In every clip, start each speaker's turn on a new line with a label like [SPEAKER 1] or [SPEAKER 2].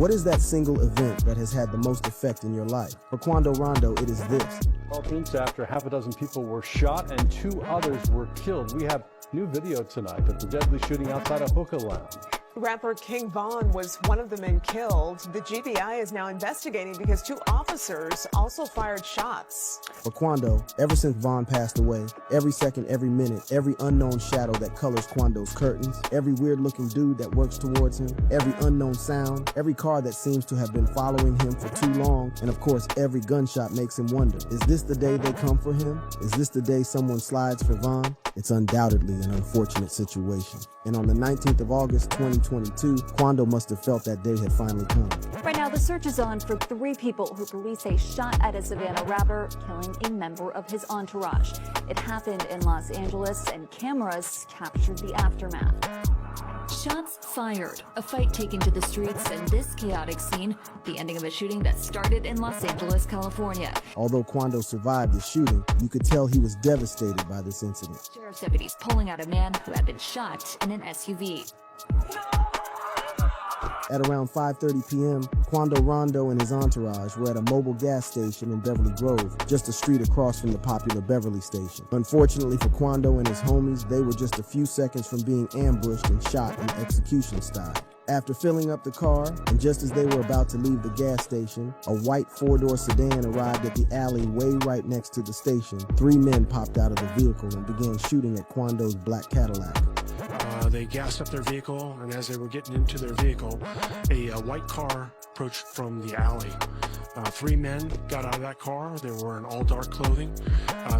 [SPEAKER 1] What is that single event that has had the most effect in your life? For Quando Rondo, it is this.
[SPEAKER 2] 12 minutes after half a dozen people were shot and 2 others were killed. We have new video tonight of the deadly shooting outside a hookah lounge.
[SPEAKER 3] Rapper King Von was one of the men killed. The GBI is now investigating because 2 officers also fired shots.
[SPEAKER 1] For Quando, ever since Von passed away, every second, every minute, every unknown shadow that colors Quando's curtains, every weird-looking dude that works towards him, every unknown sound, every car that seems to have been following him for too long, and of course, every gunshot makes him wonder, is this the day they come for him? Is this the day someone slides for Von? It's undoubtedly an unfortunate situation. And on the 19th of August, 2022, Quando must have felt that day had finally come.
[SPEAKER 4] Right now, the search is on for 3 people who police say shot at a Savannah rapper, killing a member of his entourage. It happened in Los Angeles, and cameras captured the aftermath. Shots fired, a fight taken to the streets, and this chaotic scene, the ending of a shooting that started in Los Angeles, California.
[SPEAKER 1] Although Quando survived the shooting, you could tell he was devastated by this incident.
[SPEAKER 4] Sheriff's deputies pulling out a man who had been shot in an SUV.
[SPEAKER 1] At around 5:30 p.m., Quando Rondo and his entourage were at a mobile gas station in Beverly Grove, just a street across from the popular Beverly station. Unfortunately for Quando and his homies, they were just a few seconds from being ambushed and shot in execution style. After filling up the car, and just as they were about to leave the gas station, a white 4-door sedan arrived at the alley way right next to the station. 3 men popped out of the vehicle and began shooting at Quando's black Cadillac.
[SPEAKER 5] They gassed up their vehicle, and as they were getting into their vehicle, a white car approached from the alley. 3 men got out of that car. They were in all dark clothing.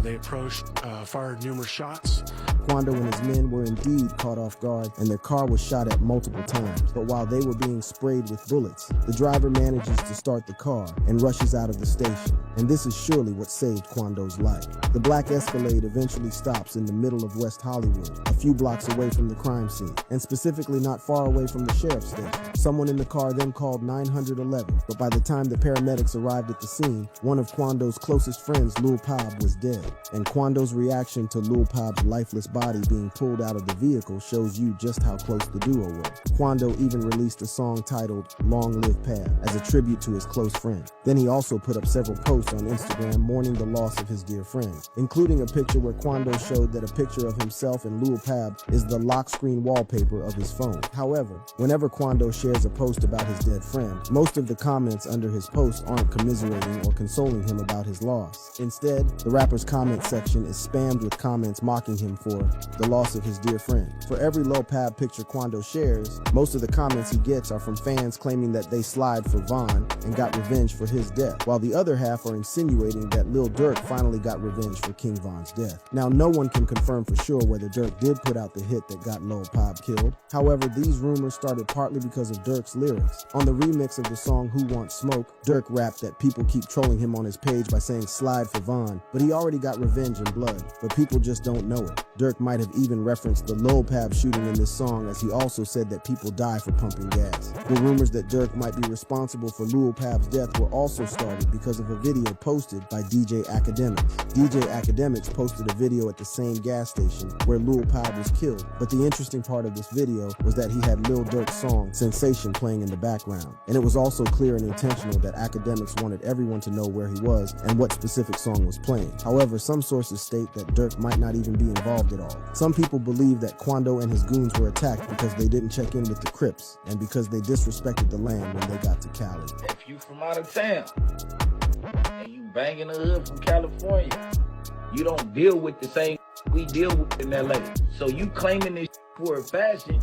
[SPEAKER 5] They approached, fired numerous shots.
[SPEAKER 1] Quando and his men were indeed caught off guard, and their car was shot at multiple times. But while they were being sprayed with bullets, the driver manages to start the car and rushes out of the station. And this is surely what saved Quando's life. The black Escalade eventually stops in the middle of West Hollywood, a few blocks away from the crime scene, and specifically not far away from the sheriff's station. Someone in the car then called 911, but by the time the paramedics arrived at the scene, one of Quando's closest friends, Lil Pab, was dead. And Quando's reaction to Lil Pab's lifeless body being pulled out of the vehicle shows you just how close the duo were. Quando even released a song titled Long Live Pab as a tribute to his close friend. Then he also put up several posts on Instagram mourning the loss of his dear friend, including a picture where Quando showed that a picture of himself and Lil Pab is the lock screen wallpaper of his phone. However, whenever Quando shares a post about his dead friend, most of the comments under his post aren't commiserating or consoling him about his loss. Instead, the rapper's comment section is spammed with comments mocking him for the loss of his dear friend. For every Lil Pab picture Quando shares, most of the comments he gets are from fans claiming that they slide for Von and got revenge for his death, while the other half are insinuating that Lil Durk finally got revenge for King Von's death. Now, no one can confirm for sure whether Durk did put out the hit that got Lil Pab killed. However, these rumors started partly because of Durk's lyrics. On the remix of the song Who Wants Smoke, Durk rapped that people keep trolling him on his page by saying slide for Von, but he already got revenge in blood, but people just don't know it. Durk might have even referenced the Lil Pab shooting in this song, as he also said that people die for pumping gas. The rumors that Durk might be responsible for Lil Pab's death were also started because of a video posted by DJ Academics. DJ Academics posted a video at the same gas station where Lil Pab was killed, but the interesting part of this video was that he had Lil Durk's song Sensation playing in the background, and it was also clear and intentional that Academics wanted everyone to know where he was and what specific song was playing. However, some sources state that Durk might not even be involved at all. Some people believe that Quando and his goons were attacked because they didn't check in with the Crips and because they disrespected the land when they got to Cali.
[SPEAKER 6] If you from out of town and you banging the hood from California, you don't deal with the same we deal with in LA. So you claiming this for a fashion,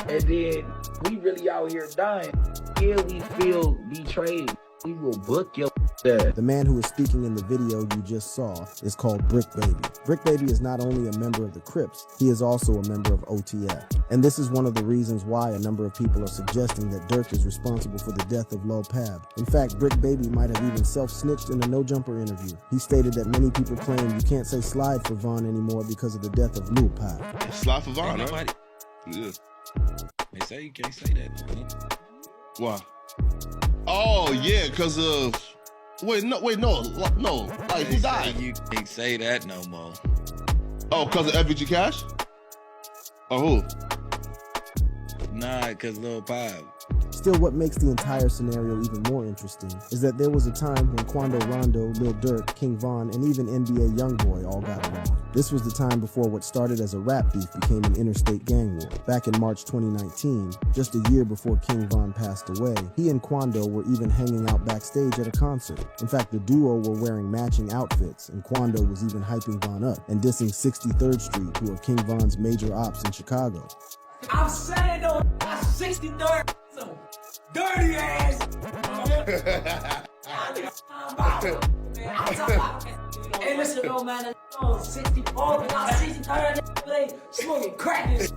[SPEAKER 6] and then we really out here dying. Here we feel betrayed. We will book your ass.
[SPEAKER 1] The man who is speaking in the video you just saw is called Brick Baby. Brick Baby is not only a member of the Crips, he is also a member of OTF. And this is one of the reasons why a number of people are suggesting that Durk is responsible for the death of Lil Pab. In fact, Brick Baby might have even self-snitched in a No Jumper interview. He stated that many people claim you can't say slide for Von anymore because of the death of Lil Pab.
[SPEAKER 7] Slide for Von, right? Yeah.
[SPEAKER 8] They say you can't say that, man.
[SPEAKER 7] Why? Oh, yeah, because of... Wait, no. Like, who died?
[SPEAKER 8] You can't say that no more.
[SPEAKER 7] Oh, because of FBG Cash? Or who?
[SPEAKER 8] Nah, because Lil Pab.
[SPEAKER 1] Still, what makes the entire scenario even more interesting is that there was a time when Quando, Rondo, Lil Durk, King Von, and even NBA Youngboy all got along. This was the time before what started as a rap beef became an interstate gang war. Back in March 2019, just a year before King Von passed away, he and Quando were even hanging out backstage at a concert. In fact, the duo were wearing matching outfits, and Quando was even hyping Von up and dissing 63rd Street, who are King Von's major ops in Chicago.
[SPEAKER 9] I'm saying though, I'm 63rd, so dirty ass. I'm talking about, hey, listen, though, man, 64, but I'm 63rd, smoking crackers.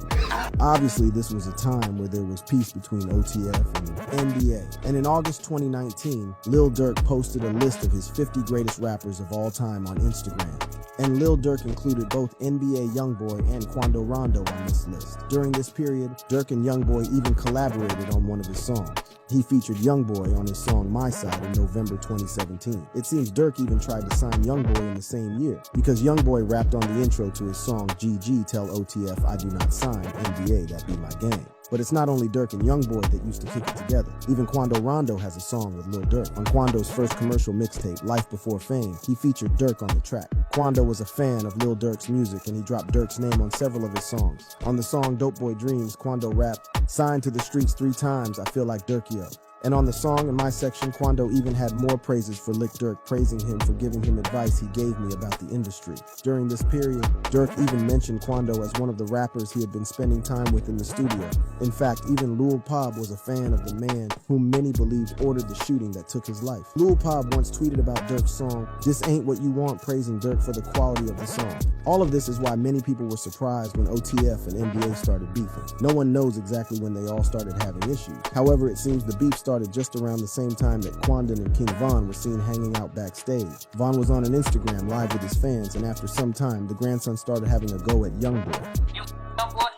[SPEAKER 1] Obviously, this was a time where there was peace between OTF and NBA. And in August 2019, Lil Durk posted a list of his 50 greatest rappers of all time on Instagram. And Lil Durk included both NBA Youngboy and Quando Rondo on this list. During this period, Durk and Youngboy even collaborated on one of his songs. He featured Youngboy on his song My Side in November 2017. It seems Durk even tried to sign Youngboy in the same year, because Youngboy rapped on the intro to his song GG Tell OTF I Do Not Sign, NBA That Be My Gang. But it's not only Durk and Youngboy that used to kick it together. Even Quando Rondo has a song with Lil Durk. On Quando's first commercial mixtape, Life Before Fame, he featured Durk on the track. Quando was a fan of Lil Durk's music, and he dropped Durk's name on several of his songs. On the song Dope Boy Dreams, Quando rapped, "Signed to the streets 3 times, I feel like Durkio." And on the song in my section, Quando even had more praises for Lick Durk, praising him for giving him advice he gave me about the industry. During this period, Durk even mentioned Quando as one of the rappers he had been spending time with in the studio. In fact, even Lil Pab was a fan of the man whom many believed ordered the shooting that took his life. Lil Pab once tweeted about Durk's song, "This ain't what you want," praising Durk for the quality of the song. All of this is why many people were surprised when OTF and NBA started beefing. No one knows exactly when they all started having issues. However, it seems the beef started just around the same time that Quandon and King Von were seen hanging out backstage. Von was on an Instagram live with his fans, and after some time, the grandson started having a go at Youngboy.
[SPEAKER 9] Youngboy?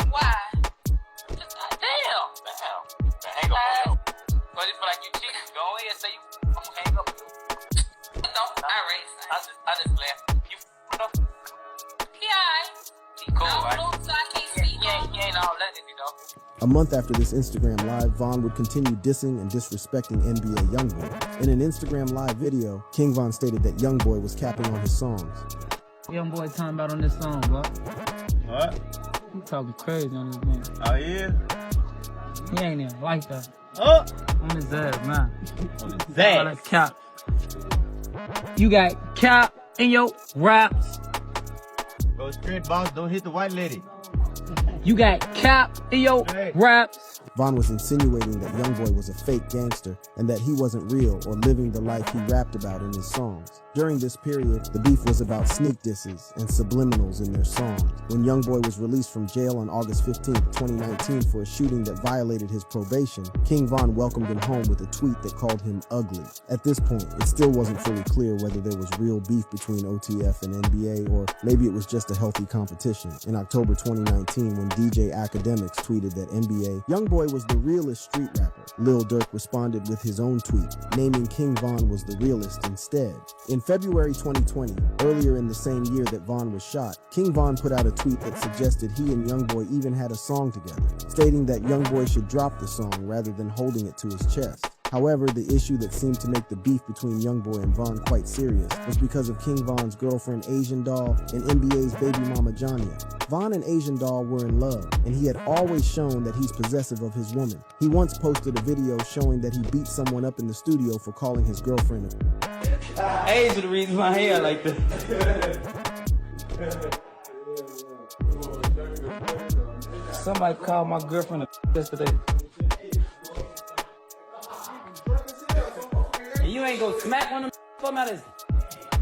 [SPEAKER 9] Why? Just, damn. Hang up. But it's like you cheated. Go ahead, say you hang up. No, I just laughed. You up? Yeah, he cool, right? You ain't all that, you know.
[SPEAKER 1] A month after this Instagram live, Von would continue dissing and disrespecting NBA Youngboy. In an Instagram live video, King Von stated that Youngboy was capping on his songs.
[SPEAKER 10] Youngboy talking about on this song, bro.
[SPEAKER 11] What?
[SPEAKER 10] He talking crazy on this man.
[SPEAKER 11] Oh, yeah?
[SPEAKER 10] He ain't even like that.
[SPEAKER 11] Oh!
[SPEAKER 10] On his ass, man.
[SPEAKER 11] On his ass?
[SPEAKER 10] All that cap. You got cap in your raps.
[SPEAKER 11] Bro, straight boss, don't hit the white lady.
[SPEAKER 10] You got cap in your raps.
[SPEAKER 1] Von was insinuating that Youngboy was a fake gangster and that he wasn't real or living the life he rapped about in his songs. During this period, the beef was about sneak disses and subliminals in their songs. When Youngboy was released from jail on August 15, 2019 for a shooting that violated his probation, King Von welcomed him home with a tweet that called him ugly. At this point, it still wasn't fully clear whether there was real beef between OTF and NBA, or maybe it was just a healthy competition. In October 2019, when DJ Academics tweeted that NBA Youngboy was the realest street rapper, Lil Durk responded with his own tweet, naming King Von was the realest instead. In February 2020, earlier in the same year that Von was shot, King Von put out a tweet that suggested he and Youngboy even had a song together, stating that Youngboy should drop the song rather than holding it to his chest. However, the issue that seemed to make the beef between Youngboy and Von quite serious was because of King Von's girlfriend Asian Doll and NBA's baby mama Janya. Von and Asian Doll were in love, and he had always shown that he's possessive of his woman. He once posted a video showing that he beat someone up in the studio for calling his girlfriend a...
[SPEAKER 11] Age is the reason my hair like this.
[SPEAKER 10] Somebody called my girlfriend a yesterday. You ain't go smack one of them out of his...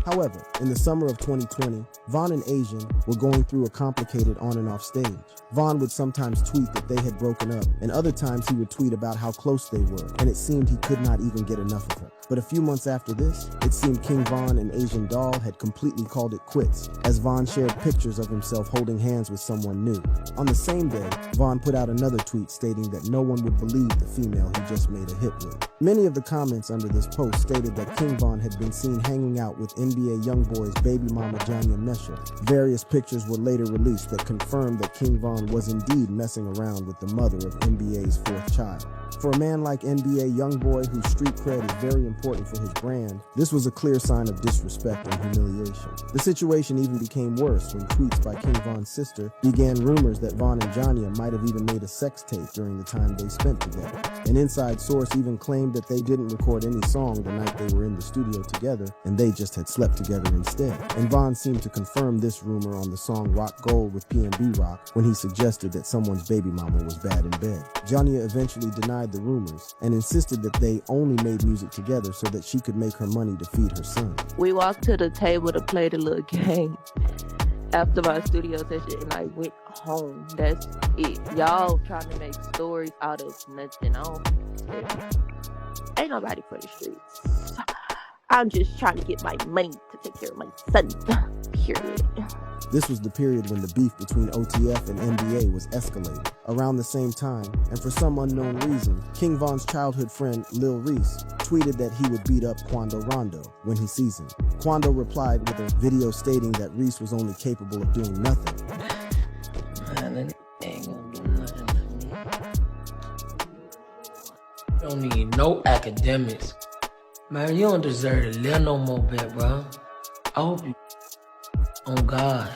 [SPEAKER 1] However, in the summer of 2020, Von and Asian were going through a complicated on and off stage. Von would sometimes tweet that they had broken up, and other times he would tweet about how close they were, and it seemed he could not even get enough of her. But a few months after this, it seemed King Von and Asian Doll had completely called it quits, as Von shared pictures of himself holding hands with someone new. On the same day, Von put out another tweet stating that no one would believe the female he just made a hit with. Many of the comments under this post stated that King Von had been seen hanging out with NBA Youngboy's baby mama Janya Mesha. Various pictures were later released that confirmed that King Von Von was indeed messing around with the mother of NBA's fourth child. For a man like NBA Youngboy, whose street cred is very important for his brand, this was a clear sign of disrespect and humiliation. The situation even became worse when tweets by King Von's sister began rumors that Von and Janya might have even made a sex tape during the time they spent together. An inside source even claimed that they didn't record any song the night they were in the studio together, and they just had slept together instead. And Von seemed to confirm this rumor on the song Rock Gold with PNB Rock when he suggested that someone's baby mama was bad in bed. Janya eventually denied the rumors and insisted that they only made music together so that she could make her money to feed her son.
[SPEAKER 12] We walked to the table to play the little game after my studio session, and I went home. That's it. Y'all trying to make stories out of nothing. Ain't nobody for the streets. I'm just trying to get my money to take care of my son. Period.
[SPEAKER 1] This was the period when the beef between OTF and NBA was escalating. Around the same time, and for some unknown reason, King Von's childhood friend Lil Reese tweeted that he would beat up Quando Rondo when he sees him. Quando replied with a video stating that Reese was only capable of doing nothing.
[SPEAKER 10] Man, that ain't gonna do nothing to me. You don't need no academics. Man, you don't deserve to live no more, bet, bro. I hope you... Oh, God.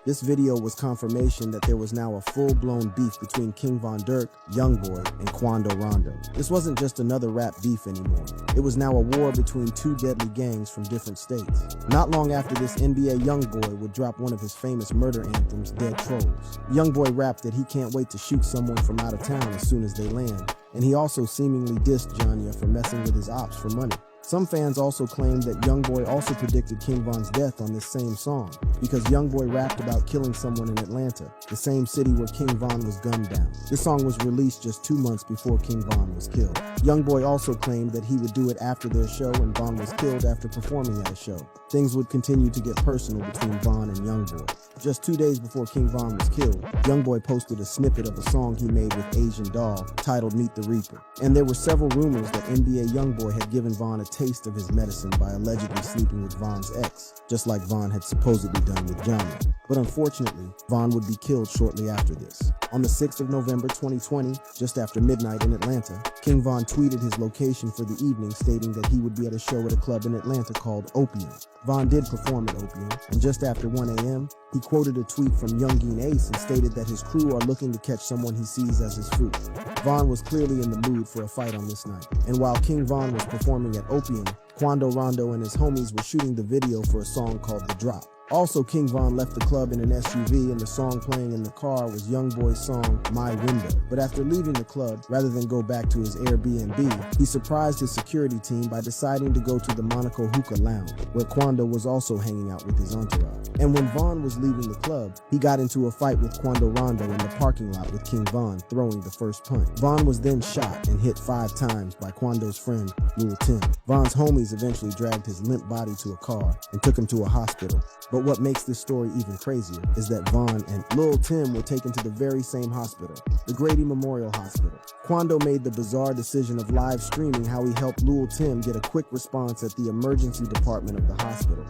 [SPEAKER 1] This video was confirmation that there was now a full-blown beef between King Von Durk, Youngboy, and Quando Rondo. This wasn't just another rap beef anymore. It was now a war between two deadly gangs from different states. Not long after this, NBA Youngboy would drop one of his famous murder anthems, Dead Trolls. Youngboy rapped that he can't wait to shoot someone from out of town as soon as they land, and he also seemingly dissed Janya for messing with his ops for money. Some fans also claimed that Youngboy also predicted King Von's death on this same song, because Youngboy rapped about killing someone in Atlanta, the same city where King Von was gunned down. This song was released just 2 months before King Von was killed. Youngboy also claimed that he would do it after their show and Von was killed after performing at a show. Things would continue to get personal between Von and Youngboy. Just 2 days before King Von was killed, Youngboy posted a snippet of a song he made with Asian Doll titled Meet the Reaper. And there were several rumors that NBA Youngboy had given Von a taste of his medicine by allegedly sleeping with Von's ex, just like Von had supposedly done with Johnny. But unfortunately, Von would be killed shortly after this. On the 6th of November 2020, just after midnight in Atlanta, King Von tweeted his location for the evening, stating that he would be at a show at a club in Atlanta called Opium. Von did perform at Opium, and just after 1 a.m., he quoted a tweet from Youngeen Ace and stated that his crew are looking to catch someone he sees as his fruit. Von was clearly in the mood for a fight on this night, and while King Von was performing at Opium, Quando Rondo and his homies were shooting the video for a song called The Drop. Also, King Von left the club in an SUV, and the song playing in the car was Youngboy's song, My Window. But after leaving the club, rather than go back to his Airbnb, he surprised his security team by deciding to go to the Monaco Hookah Lounge, where Quando was also hanging out with his entourage. And when Von was leaving the club, he got into a fight with Quando Rondo in the parking lot with King Von, throwing the first punch. Von was then shot and hit 5 times by Quando's friend, Lil Tim. Von's homies eventually dragged his limp body to a car and took him to a hospital. But what makes this story even crazier is that Von and Lil Tim were taken to the very same hospital, the Grady Memorial Hospital. Quando made the bizarre decision of live streaming how he helped Lil Tim get a quick response at the emergency department of the hospital.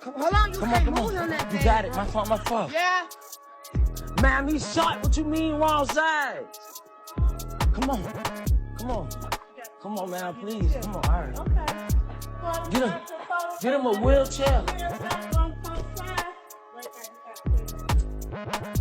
[SPEAKER 10] Hold on, come on. You got it, my fault. Yeah? Man, he's shot. What you mean wrong side? Come on, man, please. Come on, all right. Okay. Get him a wheelchair.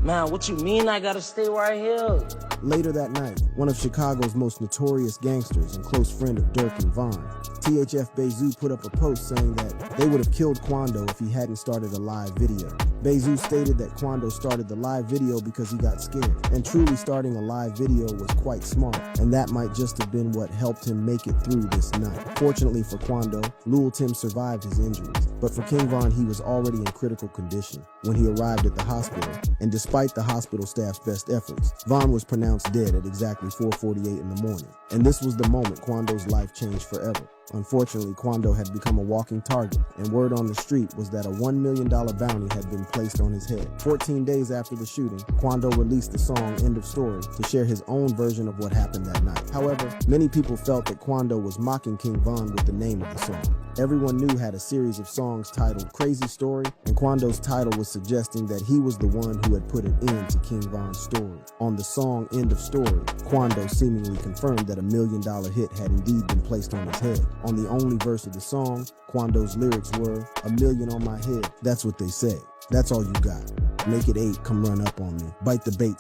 [SPEAKER 10] Man, what you mean I gotta stay right here?
[SPEAKER 1] Later that night, one of Chicago's most notorious gangsters and close friend of Durk and Von, THF Bezu put up a post saying that they would have killed Quando if he hadn't started a live video. Bezu stated that Quando started the live video because he got scared, and truly starting a live video was quite smart, and that might just have been what helped him make it through this night. Fortunately for Quando, Lil Tim survived his injuries, but for King Von, he was already in critical condition when he arrived at the hospital, and despite the hospital staff's best efforts, Von was pronounced dead at exactly 4:48 in the morning. And this was the moment Quando's life changed forever. Unfortunately, Quando had become a walking target, and word on the street was that a $1 million bounty had been placed on his head. 14 days after the shooting, Quando released the song End of Story to share his own version of what happened that night. However, many people felt that Quando was mocking King Von with the name of the song. Everyone Knew had a series of songs titled Crazy Story, and Quando's title was suggesting that he was the one who had put an end to King Von's story. On the song End of Story, Quando seemingly confirmed that a $1 million hit had indeed been placed on his head. On the only verse of the song, Quando's lyrics were, "$1 million on my head, that's what they say. That's all you got. Make it 8, come run up on me. Bite the bait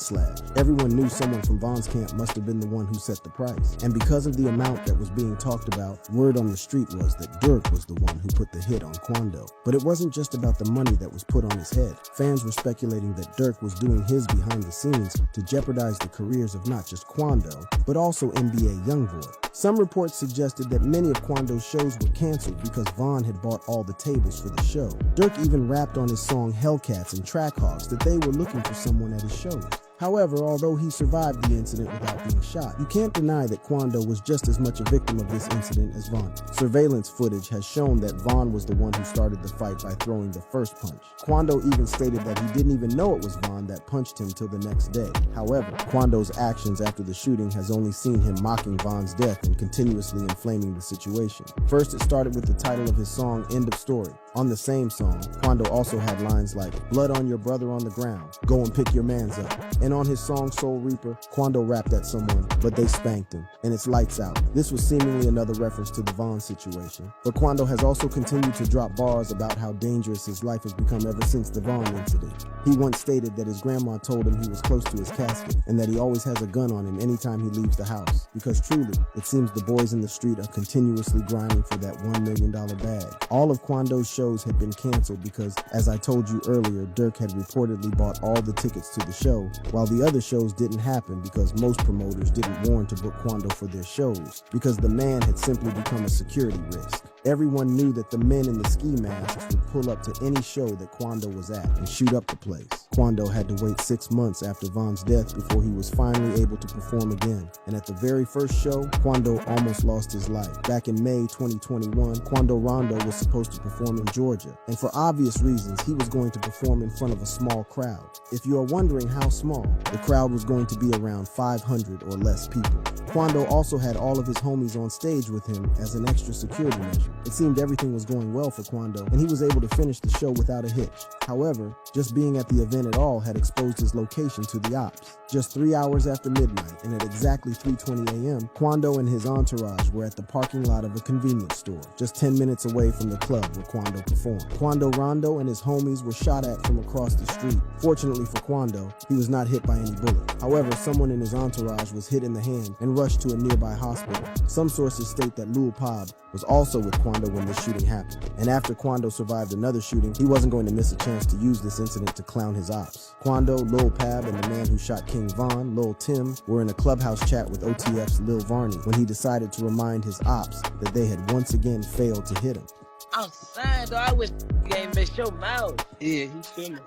[SPEAKER 1] / Everyone knew someone from Von's camp must have been the one who set the price. And because of the amount that was being talked about, word on the street was that Durk was the one who put the hit on Quando. But it wasn't just about the money that was put on his head. Fans were speculating that Durk was doing his behind the scenes to jeopardize the careers of not just Quando, but also NBA YoungBoy. Some reports suggested that many of Quando's shows were canceled because Von had bought all the tables for the show. Durk even rapped on his song Hellcats and Trackhogs that they were looking for someone at his shows. However, although he survived the incident without being shot, you can't deny that Quando was just as much a victim of this incident as Von. Surveillance footage has shown that Von was the one who started the fight by throwing the first punch. Quando even stated that he didn't even know it was Von that punched him till the next day. However, Quando's actions after the shooting has only seen him mocking Von's death and continuously inflaming the situation. First, it started with the title of his song, End of Story. On the same song, Quando also had lines like, "Blood on your brother on the ground, go and pick your mans up." And on his song Soul Reaper, Quando rapped at someone, but they spanked him, and it's lights out. This was seemingly another reference to the Von situation. But Quando has also continued to drop bars about how dangerous his life has become ever since the Von incident. He once stated that his grandma told him he was close to his casket, and that he always has a gun on him anytime he leaves the house. Because truly, it seems the boys in the street are continuously grinding for that $1 million bag. All of Quando's shows had been canceled because, as I told you earlier, Durk had reportedly bought all the tickets to the show, while the other shows didn't happen because most promoters didn't warn to book Quando for their shows, because the man had simply become a security risk. Everyone knew that the men in the ski masks would pull up to any show that Quando was at and shoot up the place. Quando had to wait 6 months after Von's death before he was finally able to perform again. And at the very first show, Quando almost lost his life. Back in May 2021, Quando Rondo was supposed to perform in Georgia. And for obvious reasons, he was going to perform in front of a small crowd. If you are wondering how small, the crowd was going to be around 500 or less people. Quando also had all of his homies on stage with him as an extra security measure. It seemed everything was going well for Quando, and he was able to finish the show without a hitch. However, just being at the event at all had exposed his location to the ops. Just 3 hours after midnight, and at exactly 3:20 a.m., Quando and his entourage were at the parking lot of a convenience store, just 10 minutes away from the club where Quando performed. Quando Rondo and his homies were shot at from across the street. Fortunately for Quando, he was not hit by any bullet. However, someone in his entourage was hit in the hand and rushed to a nearby hospital. Some sources state that Lil Pab was also with Quando when this shooting happened. And after Quando survived another shooting, he wasn't going to miss a chance to use this incident to clown his ops. Quando, Lil Pab, and the man who shot King Von, Lil Tim, were in a clubhouse chat with OTF's Lil Varney when he decided to remind his ops that they had once again failed to hit him.
[SPEAKER 10] I'm saying, though, I wish you ain't miss your mouth.
[SPEAKER 8] Yeah, he's feeling.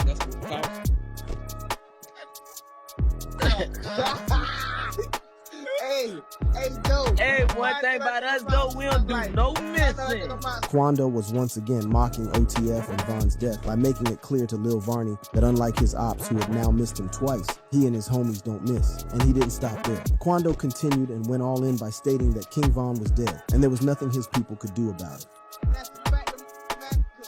[SPEAKER 8] That's what counts.
[SPEAKER 10] Hey, dope. Hey, one thing about us, though, we don't do no missing.
[SPEAKER 1] Quando was once again mocking OTF and Von's death by making it clear to Lil Varney that unlike his ops who had now missed him twice, he and his homies don't miss. And he didn't stop there. Quando continued and went all in by stating that King Von was dead, and there was nothing his people could do about it.
[SPEAKER 10] That's the fact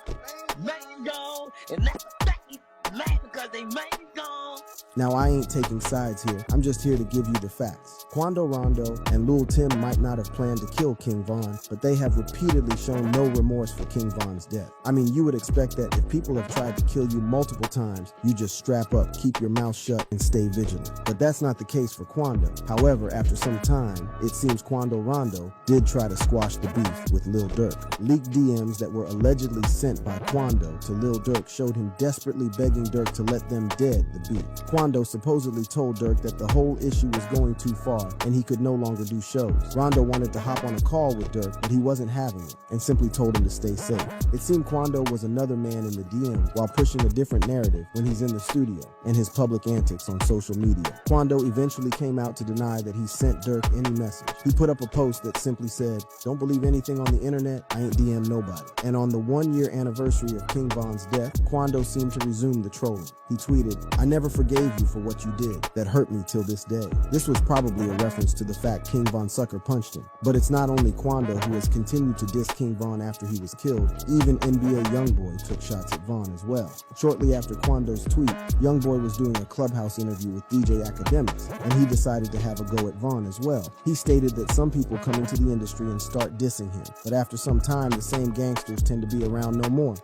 [SPEAKER 10] that man gone, and that's the fact he's mad because they man gone.
[SPEAKER 1] Now, I ain't taking sides here. I'm just here to give you the facts. Quando Rondo and Lil Tim might not have planned to kill King Von, but they have repeatedly shown no remorse for King Von's death. I mean, you would expect that if people have tried to kill you multiple times, you just strap up, keep your mouth shut, and stay vigilant. But that's not the case for Quando. However, after some time, it seems Quando Rondo did try to squash the beef with Lil Durk. Leaked DMs that were allegedly sent by Quando to Lil Durk showed him desperately begging Durk to let them dead the beef. Quando supposedly told Durk that the whole issue was going too far and he could no longer do shows. Rondo wanted to hop on a call with Durk, but he wasn't having it and simply told him to stay safe. It seemed Quando was another man in the DM while pushing a different narrative when he's in the studio and his public antics on social media. Quando eventually came out to deny that he sent Durk any message. He put up a post that simply said, "Don't believe anything on the internet, I ain't DM nobody." And on the 1-year anniversary of King Von's death, Quando seemed to resume the trolling. He tweeted, "I never forgave you for what you did. That hurt me till this day." This was probably a reference to the fact King Von sucker punched him. But it's not only Quando who has continued to diss King Von after he was killed. Even NBA Youngboy took shots at Von as well. Shortly after Quando's tweet, Youngboy was doing a Clubhouse interview with DJ Academics, and he decided to have a go at Von as well. He stated that some people come into the industry and start dissing him, but after some time, the same gangsters tend to be around no more.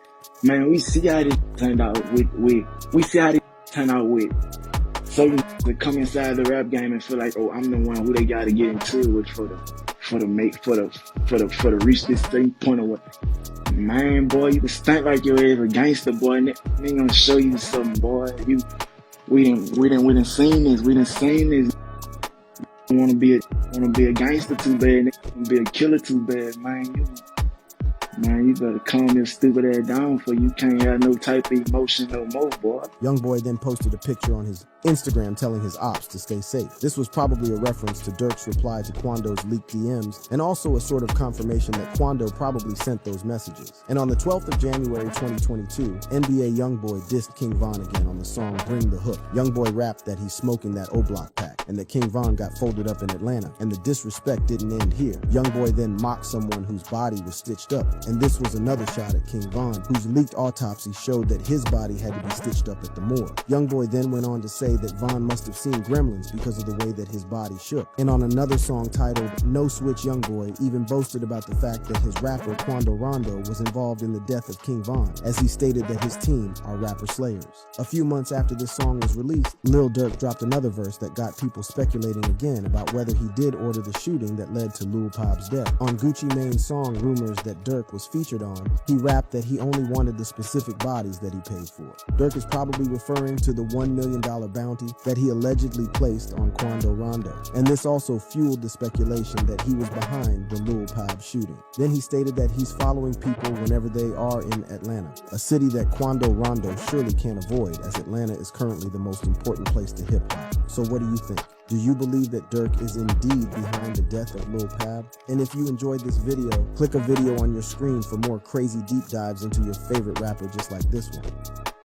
[SPEAKER 13] Man, we see how this turned out we see how this turned out with certain that come inside the rap game and feel like, oh, I'm the one who they gotta get into it with for the reach this same point of what. Man, boy, you can stunt like you're a gangster, boy, and they ain't gonna show you something, boy. We done seen this. We done seen this. Wanna be a gangster too bad, wanna be a killer too bad, man. Man, you better calm your stupid ass down for you can't have no type of emotion no more, boy.
[SPEAKER 1] Youngboy then posted a picture on his Instagram telling his ops to stay safe. This was probably a reference to Durk's reply to Quando's leaked DMs, and also a sort of confirmation that Quando probably sent those messages. And on the 12th of January 2022, NBA Youngboy dissed King Von again on the song Bring the Hook. Youngboy rapped that he's smoking that O-Block pack, and that King Von got folded up in Atlanta, and the disrespect didn't end here. Youngboy then mocked someone whose body was stitched up, and this was another shot at King Von, whose leaked autopsy showed that his body had to be stitched up at the morgue. Youngboy then went on to say that Von must have seen gremlins because of the way that his body shook. And on another song titled No Switch, Youngboy even boasted about the fact that his rapper Quando Rondo was involved in the death of King Von, as he stated that his team are rapper slayers. A few months after this song was released, Lil Durk dropped another verse that got people speculating again about whether he did order the shooting that led to Lil Pop's death. On Gucci Mane's song Rumors that Durk was featured on, he rapped that he only wanted the specific bodies that he paid for. Durk is probably referring to the $1 million bounty that he allegedly placed on Quando Rondo. And this also fueled the speculation that he was behind the Lil Pop shooting. Then he stated that he's following people whenever they are in Atlanta, a city that Quando Rondo surely can't avoid, as Atlanta is currently the most important place to hip-hop. So what do you think? Do you believe that Durk is indeed behind the death of Lil Pab? And if you enjoyed this video, click a video on your screen for more crazy deep dives into your favorite rapper just like this one.